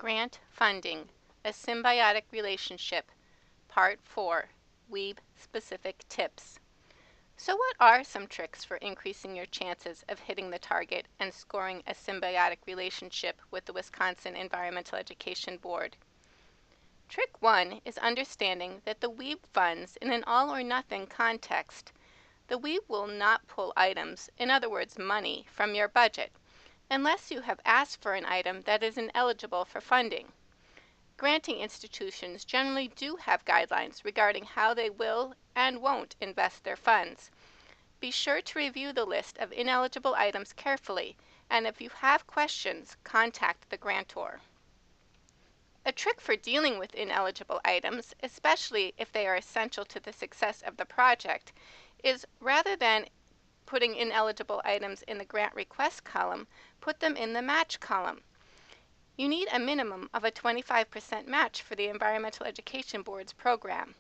Grant Funding, a Symbiotic Relationship, Part 4, WEEB Specific Tips. So what are some tricks for increasing your chances of hitting the target and scoring a symbiotic relationship with the Wisconsin Environmental Education Board? Trick 1 is understanding that the WEEB funds in an all-or-nothing context. The WEEB will not pull items, in other words money, from your budget, unless you have asked for an item that is ineligible for funding. Granting institutions generally do have guidelines regarding how they will and won't invest their funds. Be sure to review the list of ineligible items carefully, and if you have questions, contact the grantor. A trick for dealing with ineligible items, especially if they are essential to the success of the project, is rather than putting ineligible items in the grant request column, put them in the match column. You need a minimum of a 25% match for the Environmental Education Board's program.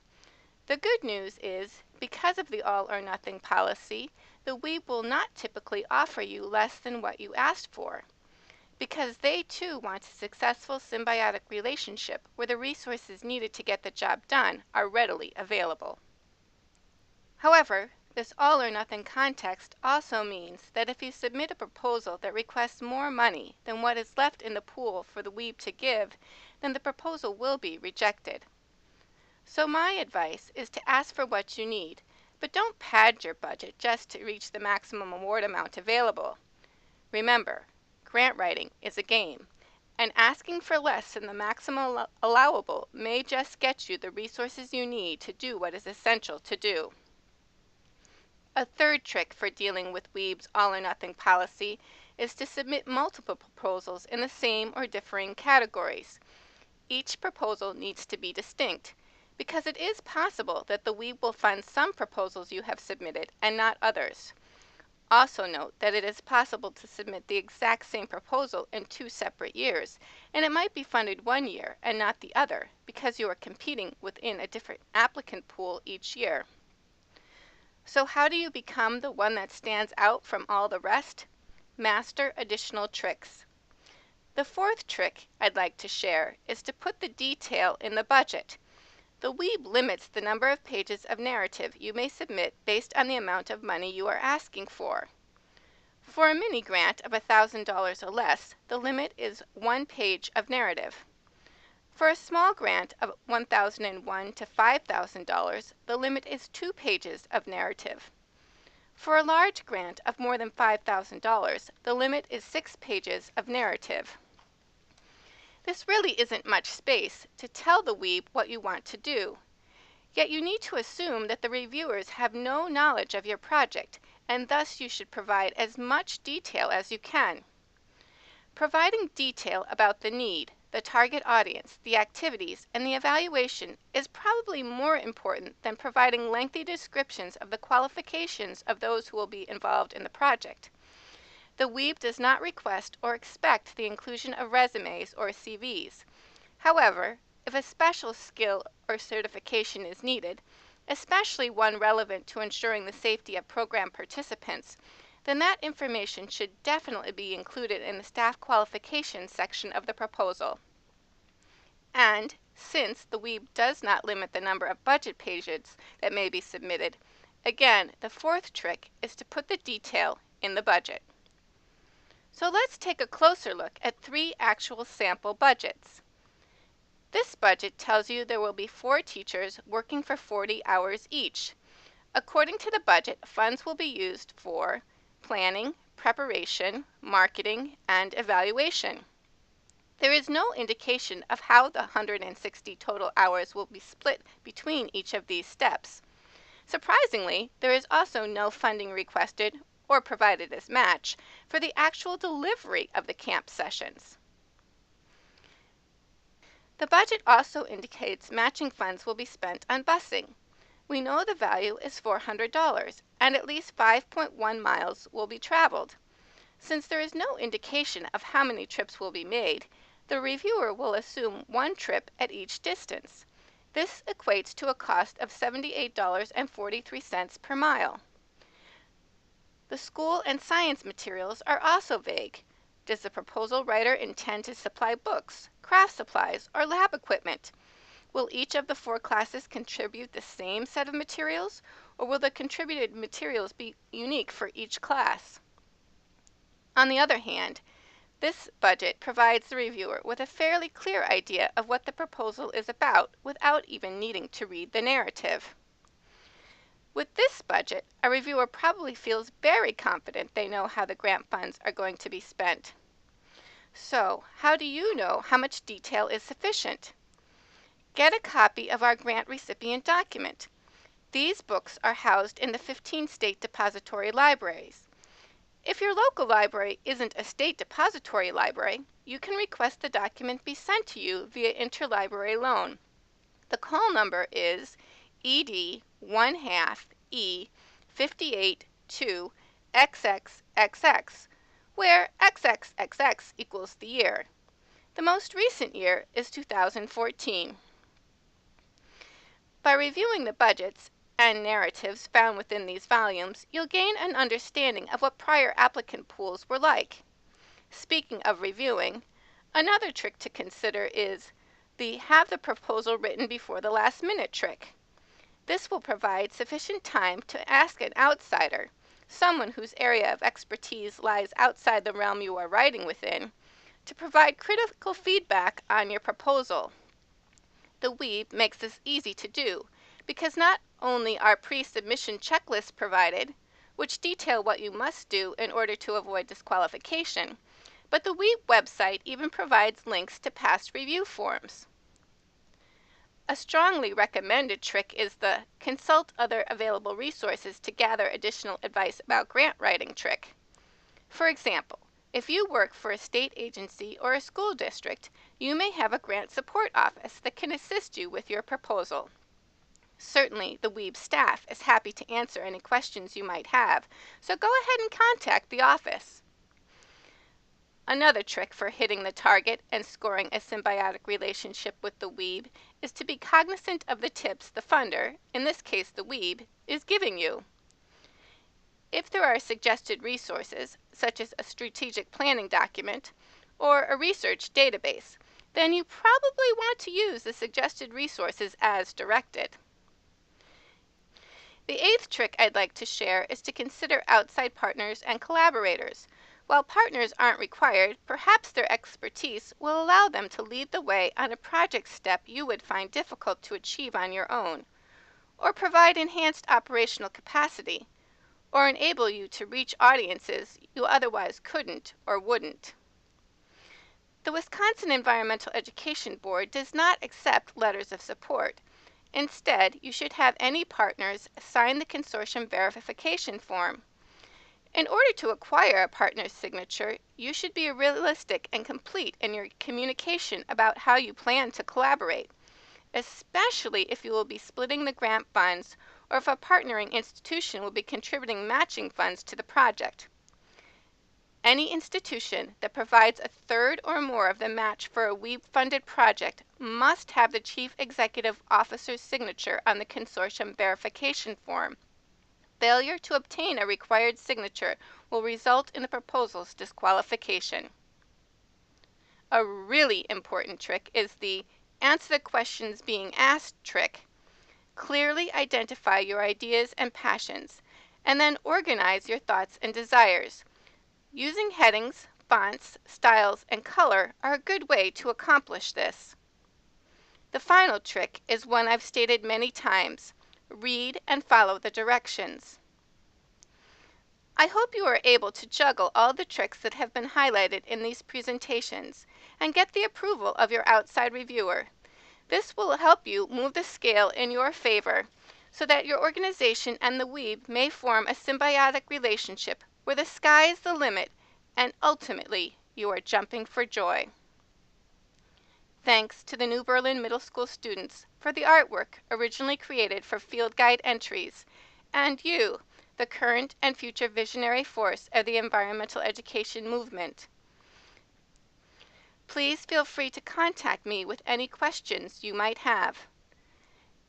The good news is, because of the all-or-nothing policy, the WEEB will not typically offer you less than what you asked for, because they too want a successful symbiotic relationship where the resources needed to get the job done are readily available. However, this all-or-nothing context also means that if you submit a proposal that requests more money than what is left in the pool for the WEEB to give, then the proposal will be rejected. So my advice is to ask for what you need, but don't pad your budget just to reach the maximum award amount available. Remember, grant writing is a game, and asking for less than the maximum allowable may just get you the resources you need to do what is essential to do. A third trick for dealing with WEEB's all-or-nothing policy is to submit multiple proposals in the same or differing categories. Each proposal needs to be distinct, because it is possible that the WEEB will fund some proposals you have submitted and not others. Also note that it is possible to submit the exact same proposal in 2 separate years, and it might be funded one year and not the other, because you are competing within a different applicant pool each year. So how do you become the one that stands out from all the rest? Master additional tricks. The fourth trick I'd like to share is to put the detail in the budget. The WEEB limits the number of pages of narrative you may submit based on the amount of money you are asking for. For a mini grant of $1,000 or less, the limit is 1 page of narrative. For a small grant of $1,001 to $5,000, the limit is 2 pages of narrative. For a large grant of more than $5,000, the limit is 6 pages of narrative. This really isn't much space to tell the WEEB what you want to do. Yet you need to assume that the reviewers have no knowledge of your project, and thus you should provide as much detail as you can. Providing detail about the need, the target audience, the activities, and the evaluation is probably more important than providing lengthy descriptions of the qualifications of those who will be involved in the project. The WEEB does not request or expect the inclusion of resumes or CVs. However, if a special skill or certification is needed, especially one relevant to ensuring the safety of program participants, then that information should definitely be included in the staff qualifications section of the proposal. And since the WEEB does not limit the number of budget pages that may be submitted, again, the fourth trick is to put the detail in the budget. So let's take a closer look at 3 actual sample budgets. This budget tells you there will be 4 teachers working for 40 hours each. According to the budget, funds will be used for planning, preparation, marketing, and evaluation. There is no indication of how the 160 total hours will be split between each of these steps. Surprisingly, there is also no funding requested or provided as match for the actual delivery of the camp sessions. The budget also indicates matching funds will be spent on busing. We know the value is $400, and at least 5.1 miles will be traveled. Since there is no indication of how many trips will be made, the reviewer will assume 1 trip at each distance. This equates to a cost of $78.43 per mile. The school and science materials are also vague. Does the proposal writer intend to supply books, craft supplies, or lab equipment? Will each of the 4 classes contribute the same set of materials, or will the contributed materials be unique for each class? On the other hand, this budget provides the reviewer with a fairly clear idea of what the proposal is about without even needing to read the narrative. With this budget, a reviewer probably feels very confident they know how the grant funds are going to be spent. So, how do you know how much detail is sufficient? Get a copy of our grant recipient document. These books are housed in the 15 state depository libraries. If your local library isn't a state depository library, you can request the document be sent to you via interlibrary loan. The call number is ED1/E582XXXX, where XXXX equals the year. The most recent year is 2014. By reviewing the budgets and narratives found within these volumes, you'll gain an understanding of what prior applicant pools were like. Speaking of reviewing, another trick to consider is the have the proposal written before the last minute trick. This will provide sufficient time to ask an outsider, someone whose area of expertise lies outside the realm you are writing within, to provide critical feedback on your proposal. The WEEB makes this easy to do because not only are pre-submission checklists provided, which detail what you must do in order to avoid disqualification, but the WEEB website even provides links to past review forms. A strongly recommended trick is the consult other available resources to gather additional advice about grant writing trick. For example, if you work for a state agency or a school district, you may have a grant support office that can assist you with your proposal. Certainly, the WEEB staff is happy to answer any questions you might have, so go ahead and contact the office. Another trick for hitting the target and scoring a symbiotic relationship with the WEEB is to be cognizant of the tips the funder, in this case the WEEB, is giving you. If there are suggested resources, such as a strategic planning document or a research database, then you probably want to use the suggested resources as directed. The 8th trick I'd like to share is to consider outside partners and collaborators. While partners aren't required, perhaps their expertise will allow them to lead the way on a project step you would find difficult to achieve on your own, or provide enhanced operational capacity, or enable you to reach audiences you otherwise couldn't or wouldn't. The Wisconsin Environmental Education Board does not accept letters of support. Instead, you should have any partners sign the consortium verification form. In order to acquire a partner's signature, you should be realistic and complete in your communication about how you plan to collaborate, especially if you will be splitting the grant funds or if a partnering institution will be contributing matching funds to the project. Any institution that provides a third or more of the match for a WEEB-funded project must have the Chief Executive Officer's signature on the consortium verification form. Failure to obtain a required signature will result in the proposal's disqualification. A really important trick is the answer the questions being asked trick. Clearly identify your ideas and passions, and then organize your thoughts and desires. Using headings, fonts, styles, and color are a good way to accomplish this. The final trick is one I've stated many times. Read and follow the directions. I hope you are able to juggle all the tricks that have been highlighted in these presentations and get the approval of your outside reviewer. This will help you move the scale in your favor so that your organization and the WEEB may form a symbiotic relationship where the sky is the limit and ultimately you are jumping for joy. Thanks to the New Berlin Middle School students for the artwork originally created for field guide entries, and you, the current and future visionary force of the environmental education movement. Please feel free to contact me with any questions you might have.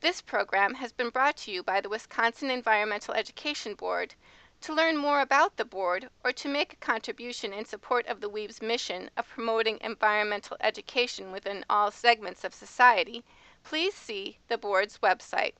This program has been brought to you by the Wisconsin Environmental Education Board. To learn more about the board or to make a contribution in support of the WEEB's mission of promoting environmental education within all segments of society, please see the board's website.